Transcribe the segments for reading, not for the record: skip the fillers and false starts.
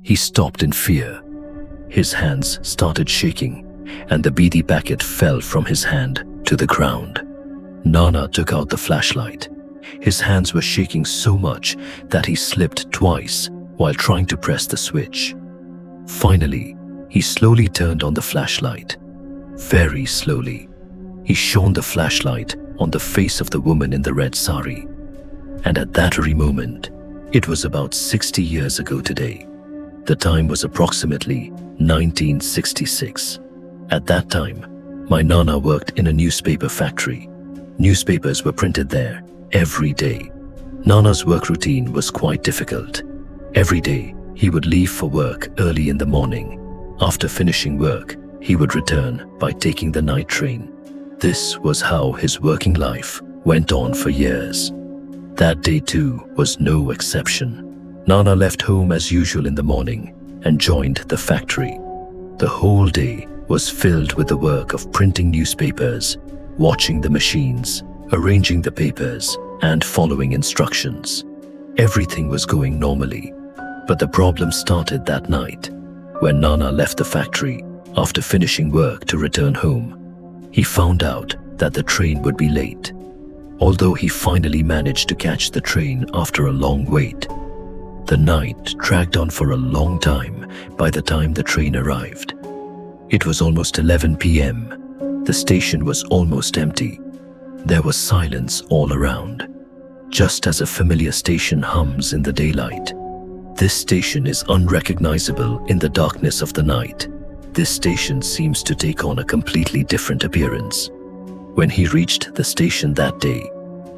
He stopped in fear. His hands started shaking, and the beedi packet fell from his hand to the ground. Nana took out the flashlight. His hands were shaking so much that he slipped twice while trying to press the switch. Finally, he slowly turned on the flashlight. Very slowly, he shone the flashlight on the face of the woman in the red sari. And at that very moment, it was about 60 years ago today. The time was approximately 1966. At that time, my Nana worked in a newspaper factory. Newspapers were printed there every day. Nana's work routine was quite difficult. Every day, he would leave for work early in the morning. After finishing work, he would return by taking the night train. This was how his working life went on for years. That day too was no exception. Nana left home as usual in the morning and joined the factory. The whole day was filled with the work of printing newspapers, watching the machines, arranging the papers, and following instructions. Everything was going normally, but the problem started that night. When Nana left the factory after finishing work to return home, he found out that the train would be late. Although he finally managed to catch the train after a long wait, the night dragged on for a long time by the time the train arrived. It was almost 11 p.m. The station was almost empty. There was silence all around. Just as a familiar station hums in the daylight, this station is unrecognizable in the darkness of the night. This station seems to take on a completely different appearance. When he reached the station that day,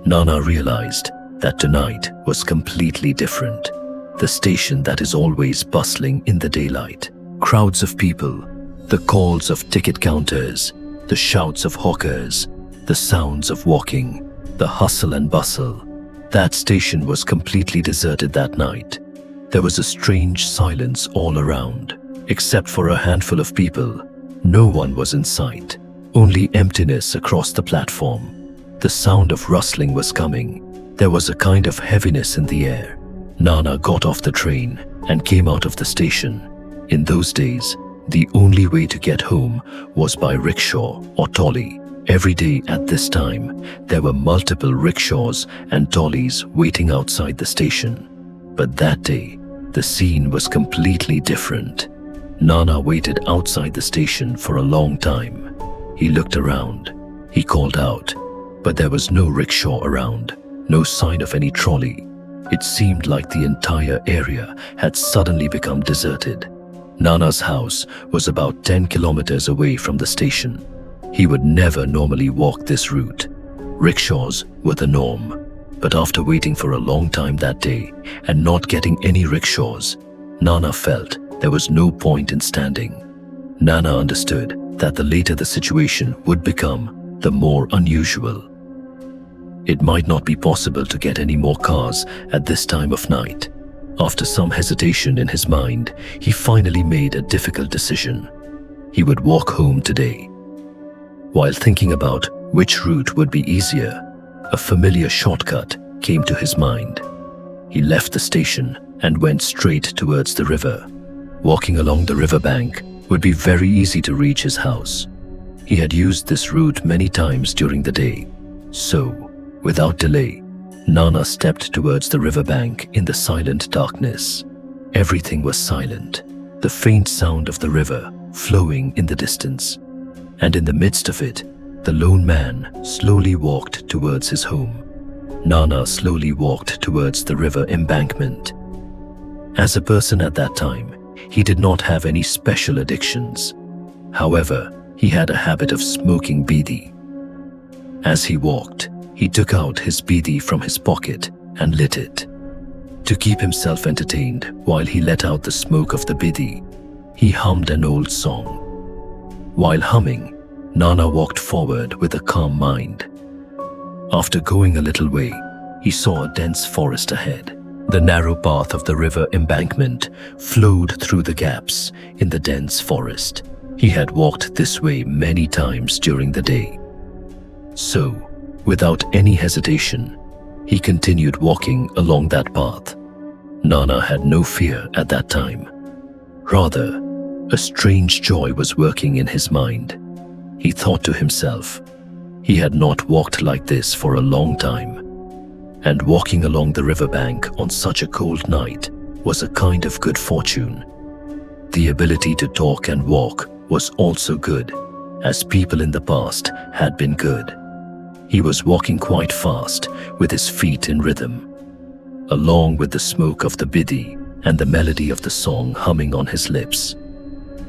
Nana realized that tonight was completely different. The station that is always bustling in the daylight. Crowds of people, the calls of ticket counters, the shouts of hawkers, the sounds of walking, the hustle and bustle. That station was completely deserted that night. There was a strange silence all around. Except for a handful of people, no one was in sight. Only emptiness across the platform. The sound of rustling was coming. There was a kind of heaviness in the air. Nana got off the train and came out of the station. In those days, the only way to get home was by rickshaw or tolly. Every day at this time, there were multiple rickshaws and tollies waiting outside the station. But that day, the scene was completely different. Nana waited outside the station for a long time. He looked around. He called out, but there was no rickshaw around, no sign of any trolley. It seemed like the entire area had suddenly become deserted. Nana's house was about 10 kilometers away from the station. He would never normally walk this route. Rickshaws were the norm. But after waiting for a long time that day and not getting any rickshaws, Nana felt there was no point in standing. Nana understood that the later the situation would become, the more unusual. It might not be possible to get any more cars at this time of night. After some hesitation in his mind, he finally made a difficult decision. He would walk home today. While thinking about which route would be easier, a familiar shortcut came to his mind. He left the station and went straight towards the river. Walking along the riverbank would be very easy to reach his house. He had used this route many times during the day. So, without delay, Nana stepped towards the riverbank in the silent darkness. Everything was silent, the faint sound of the river flowing in the distance. And in the midst of it, the lone man slowly walked towards his home. Nana slowly walked towards the river embankment. As a person at that time, he did not have any special addictions. However, he had a habit of smoking beedi. As he walked, he took out his beedi from his pocket and lit it. To keep himself entertained while he let out the smoke of the beedi, he hummed an old song. While humming, Nana walked forward with a calm mind. After going a little way, he saw a dense forest ahead. The narrow path of the river embankment flowed through the gaps in the dense forest. He had walked this way many times during the day. So, without any hesitation, he continued walking along that path. Nana had no fear at that time. Rather, a strange joy was working in his mind. He thought to himself, he had not walked like this for a long time, and walking along the riverbank on such a cold night was a kind of good fortune. The ability to talk and walk was also good, as people in the past had been good. He was walking quite fast, with his feet in rhythm, along with the smoke of the biddy and the melody of the song humming on his lips.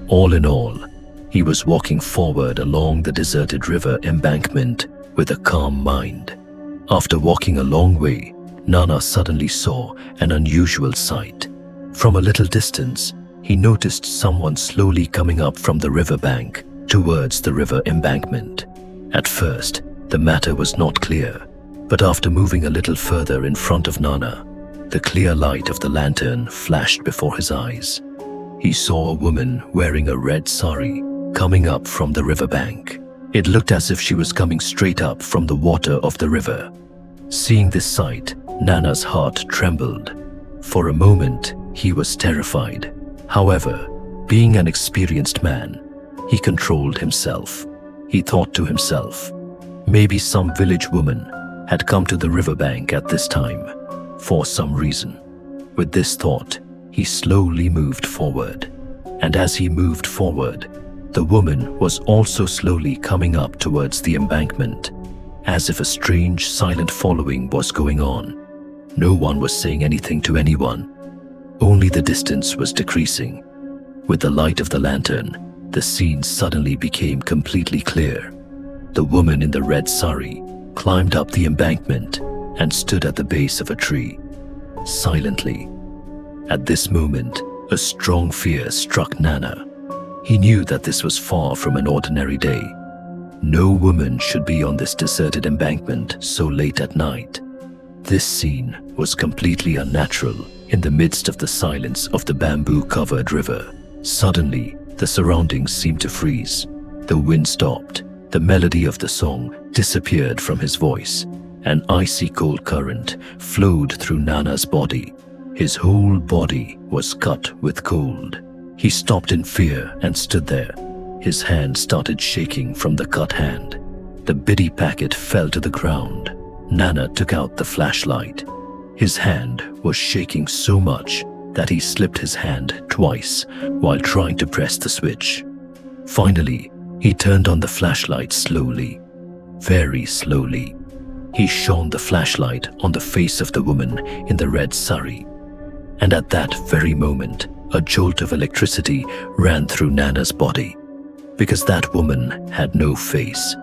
All in all, he was walking forward along the deserted river embankment with a calm mind. After walking a long way, Nana suddenly saw an unusual sight. From a little distance, he noticed someone slowly coming up from the riverbank towards the river embankment. At first, the matter was not clear, but after moving a little further in front of Nana, the clear light of the lantern flashed before his eyes. He saw a woman wearing a red saree coming up from the riverbank. It looked as if she was coming straight up from the water of the river. Seeing this sight, Nana's heart trembled. For a moment, he was terrified. However, being an experienced man, he controlled himself. He thought to himself, maybe some village woman had come to the riverbank at this time, for some reason. With this thought, he slowly moved forward. And as he moved forward, the woman was also slowly coming up towards the embankment, as if a strange, silent following was going on. No one was saying anything to anyone. Only the distance was decreasing. With the light of the lantern, the scene suddenly became completely clear. The woman in the red saree climbed up the embankment and stood at the base of a tree, silently. At this moment, a strong fear struck Nana. He knew that this was far from an ordinary day. No woman should be on this deserted embankment so late at night. This scene was completely unnatural in the midst of the silence of the bamboo-covered river. Suddenly, the surroundings seemed to freeze. The wind stopped. The melody of the song disappeared from his voice. An icy cold current flowed through Nana's body. His whole body was cut with cold. He stopped in fear and stood there. His hand started shaking from the cut hand. The biddy packet fell to the ground. Nana took out the flashlight. His hand was shaking so much that he slipped his hand twice while trying to press the switch. Finally, he turned on the flashlight slowly, very slowly. He shone the flashlight on the face of the woman in the red saree. And at that very moment, a jolt of electricity ran through Nana's body, because that woman had no face,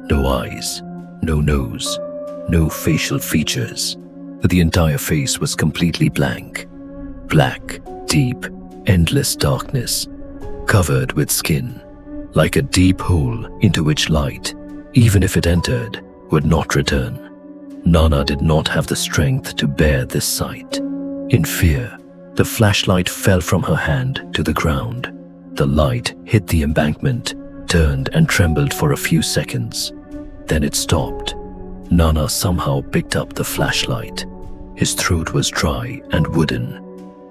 no eyes, no nose, no facial features. The entire face was completely blank. Black, deep, endless darkness, covered with skin, like a deep hole into which light, even if it entered, would not return. Nana did not have the strength to bear this sight. In fear, the flashlight fell from her hand to the ground. The light hit the embankment, turned and trembled for a few seconds. Then it stopped. Nana somehow picked up the flashlight. His throat was dry and wooden.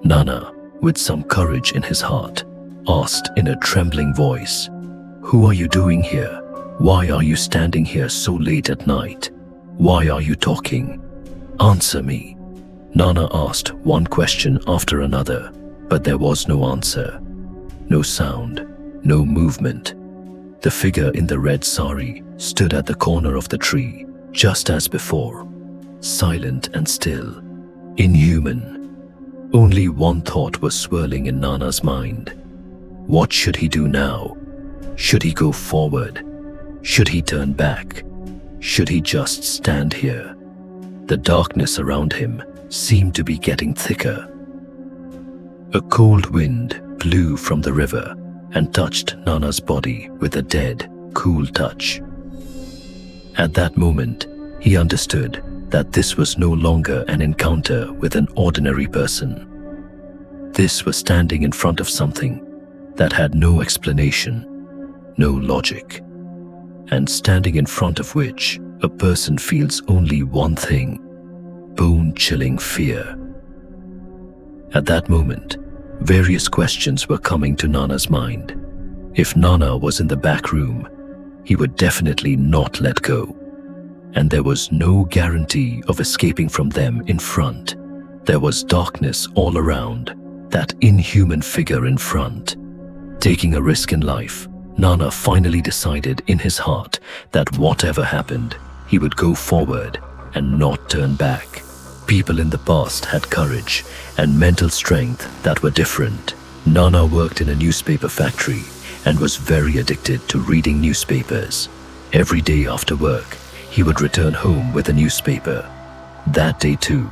Nana, with some courage in his heart, asked in a trembling voice, "Who are you doing here? Why are you standing here so late at night? Why are you talking? Answer me." Nana asked one question after another, but there was no answer. No sound, no movement. The figure in the red saree stood at the corner of the tree, just as before, silent and still, inhuman. Only one thought was swirling in Nana's mind. What should he do now? Should he go forward? Should he turn back? Should he just stand here? The darkness around him seemed to be getting thicker. A cold wind blew from the river and touched Nana's body with a dead, cool touch. At that moment, he understood that this was no longer an encounter with an ordinary person. This was standing in front of something that had no explanation, no logic, and standing in front of which a person feels only one thing: bone-chilling fear. At that moment, Various questions were coming to Nana's mind. If Nana was in the back room, he would definitely not let go. And there was no guarantee of escaping from them in front. There was darkness all around, that inhuman figure in front. Taking a risk in life, Nana finally decided in his heart that whatever happened, he would go forward and not turn back. People in the past had courage and mental strength that were different. Nana worked in a newspaper factory and was very addicted to reading newspapers. Every day after work, he would return home with a newspaper. That day too,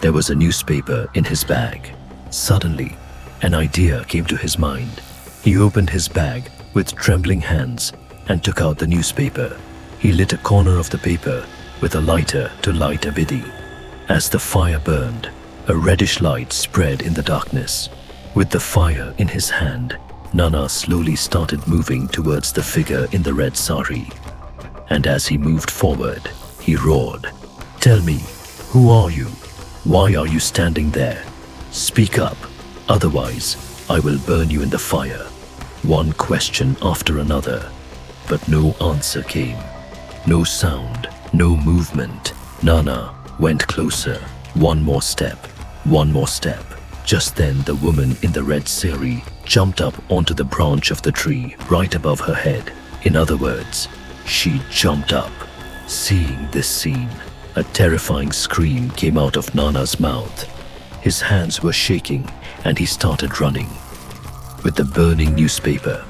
there was a newspaper in his bag. Suddenly, an idea came to his mind. He opened his bag with trembling hands and took out the newspaper. He lit a corner of the paper with a lighter to light a biddy. As the fire burned, a reddish light spread in the darkness. With the fire in his hand, Nana slowly started moving towards the figure in the red sari. And as he moved forward, he roared, "Tell me, who are you? Why are you standing there? Speak up, otherwise I will burn you in the fire." One question after another, but no answer came. No sound, no movement. Nana went closer. One more step, one more step. Just then the woman in the red sari jumped up onto the branch of the tree right above her head. In other words, she jumped up. Seeing this scene, a terrifying scream came out of Nana's mouth. His hands were shaking and he started running. With the burning newspaper,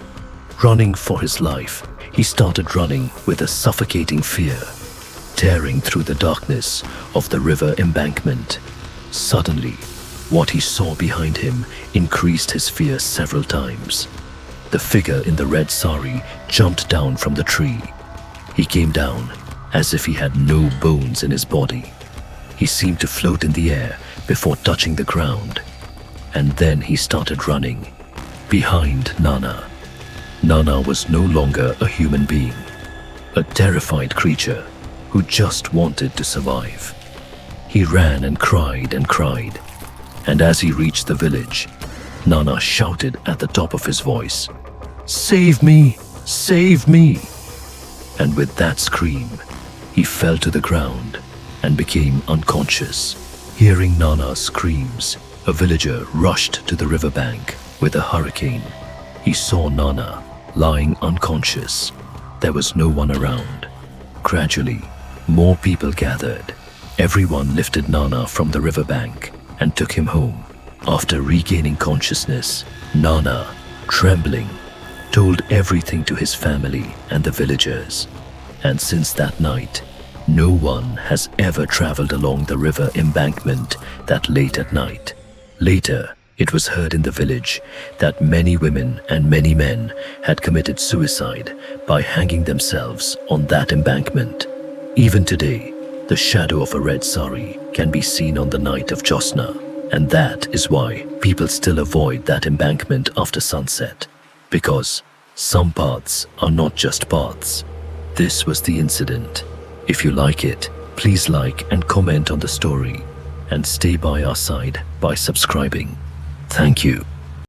running for his life, he started running with a suffocating fear, tearing through the darkness of the river embankment. Suddenly, what he saw behind him increased his fear several times. The figure in the red sari jumped down from the tree. He came down as if he had no bones in his body. He seemed to float in the air before touching the ground. And then he started running behind Nana. Nana was no longer a human being, a terrified creature who just wanted to survive. He ran and cried, and as he reached the village, Nana shouted at the top of his voice, "Save me! Save me!" And with that scream, he fell to the ground and became unconscious. Hearing Nana's screams, a villager rushed to the riverbank with a hurricane. He saw Nana lying unconscious. There was no one around. Gradually, more people gathered. Everyone lifted Nana from the riverbank and took him home. After regaining consciousness, Nana, trembling, told everything to his family and the villagers. And since that night, no one has ever traveled along the river embankment that late at night. Later, it was heard in the village that many women and many men had committed suicide by hanging themselves on that embankment. Even today, the shadow of a red sari can be seen on the night of Josna, and that is why people still avoid that embankment after sunset, because some paths are not just paths. This was the incident. If you like it, please like and comment on the story, and stay by our side by subscribing. Thank you.